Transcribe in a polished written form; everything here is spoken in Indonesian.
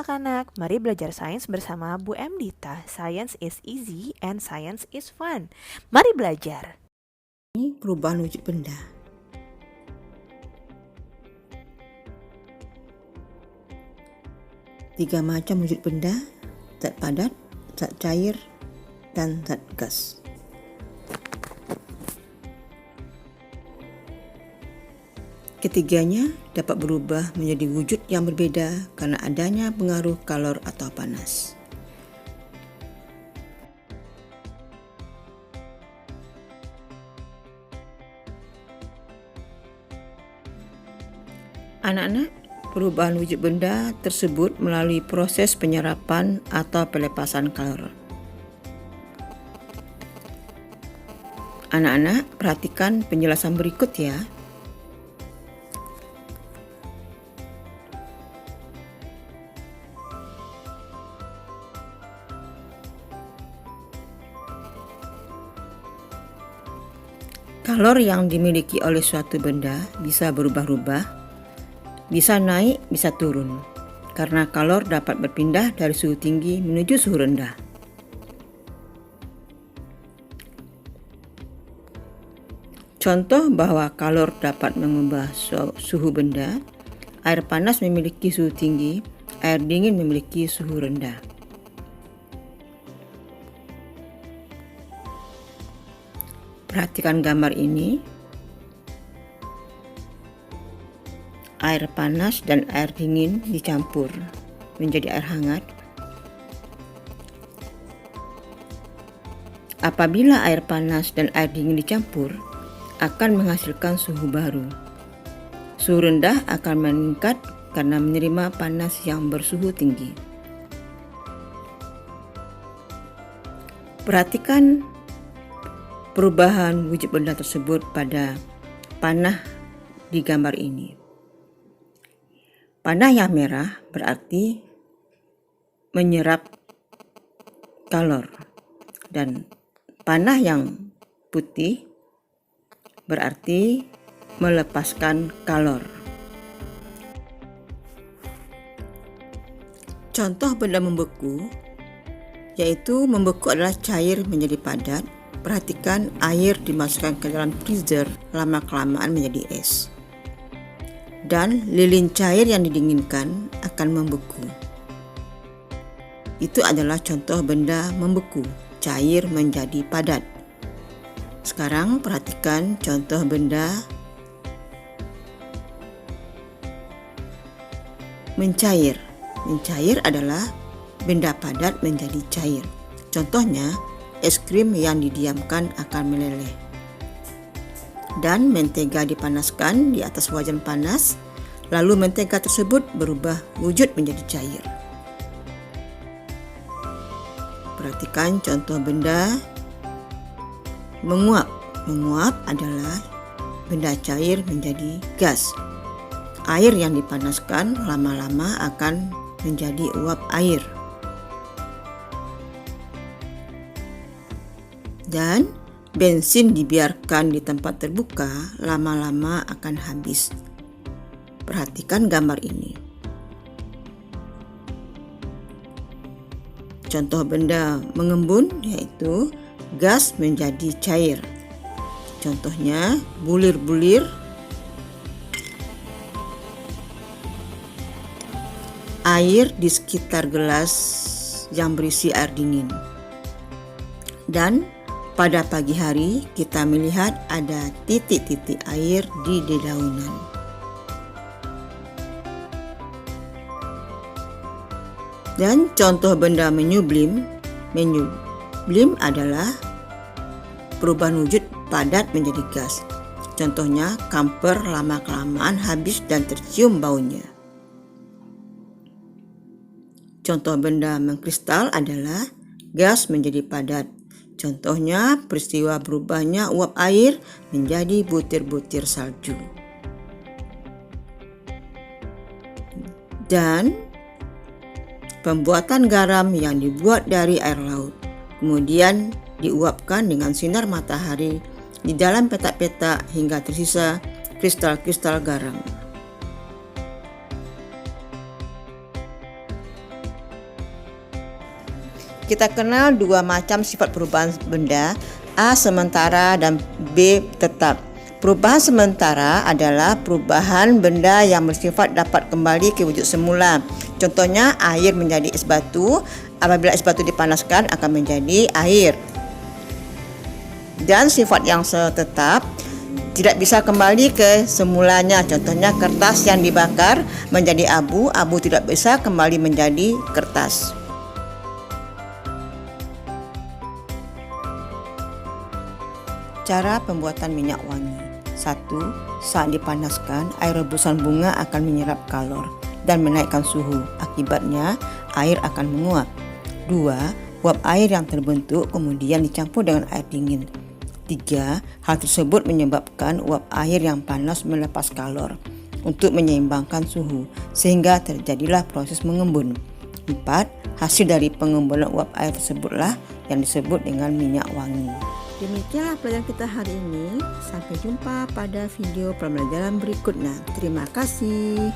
anak-anak, mari belajar sains bersama Bu M. Dita. Science is easy and science is fun. Mari belajar. Ini perubahan wujud benda. Tiga macam wujud benda: zat padat, zat cair, dan zat gas. Ketiganya dapat berubah menjadi wujud yang berbeda karena adanya pengaruh kalor atau panas. Anak-anak, perubahan wujud benda tersebut melalui proses penyerapan atau pelepasan kalor. Anak-anak, perhatikan penjelasan berikut ya. Kalor yang dimiliki oleh suatu benda bisa berubah-ubah, bisa naik, bisa turun, karena kalor dapat berpindah dari suhu tinggi menuju suhu rendah. Contoh bahwa kalor dapat mengubah suhu benda: air panas memiliki suhu tinggi, air dingin memiliki suhu rendah. Perhatikan gambar ini. Air panas dan air dingin dicampur menjadi air hangat. Apabila air panas dan air dingin dicampur, akan menghasilkan suhu baru. Suhu rendah akan meningkat karena menerima panas yang bersuhu tinggi. Perhatikan perubahan wujud benda tersebut pada panah di gambar ini. Panah yang merah berarti menyerap kalor, dan panah yang putih berarti melepaskan kalor. Contoh benda membeku, yaitu membeku adalah cair menjadi padat. Perhatikan air dimasukkan ke dalam freezer, lama-kelamaan menjadi es. Dan lilin cair yang didinginkan akan membeku. Itu adalah contoh benda membeku, cair menjadi padat. Sekarang perhatikan contoh benda mencair. Mencair adalah benda padat menjadi cair. Contohnya, es krim yang didiamkan akan meleleh. Dan mentega dipanaskan di atas wajan panas, lalu mentega tersebut berubah wujud menjadi cair. Perhatikan contoh benda menguap. Menguap adalah benda cair menjadi gas. Air yang dipanaskan lama-lama akan menjadi uap air. Dan bensin dibiarkan di tempat terbuka, lama-lama akan habis. Perhatikan gambar ini. Contoh benda mengembun yaitu gas menjadi cair. Contohnya bulir-bulir, air di sekitar gelas yang berisi air dingin. Dan pada pagi hari kita melihat ada titik-titik air di dedaunan. Dan contoh benda menyublim. Menyublim adalah perubahan wujud padat menjadi gas. Contohnya kamper lama-kelamaan habis dan tercium baunya. Contoh benda mengkristal adalah gas menjadi padat. Contohnya peristiwa berubahnya uap air menjadi butir-butir salju. Dan pembuatan garam yang dibuat dari air laut, kemudian diuapkan dengan sinar matahari di dalam petak-petak hingga tersisa kristal-kristal garam. Kita kenal dua macam sifat perubahan benda, A sementara dan B tetap. Perubahan sementara adalah perubahan benda yang bersifat dapat kembali ke wujud semula. Contohnya air menjadi es batu, apabila es batu dipanaskan akan menjadi air. Dan sifat yang tetap tidak bisa kembali ke semulanya. Contohnya kertas yang dibakar menjadi abu, abu tidak bisa kembali menjadi kertas. Cara pembuatan minyak wangi. 1. Saat dipanaskan, air rebusan bunga akan menyerap kalor dan menaikkan suhu. Akibatnya, air akan menguap. 2. Uap air yang terbentuk kemudian dicampur dengan air dingin. 3. Hal tersebut menyebabkan uap air yang panas melepas kalor untuk menyeimbangkan suhu, sehingga terjadilah proses mengembun. 4. Hasil dari pengembunan uap air tersebutlah yang disebut dengan minyak wangi. Demikianlah pelajaran kita hari ini. Sampai jumpa pada video pembelajaran berikutnya. Terima kasih.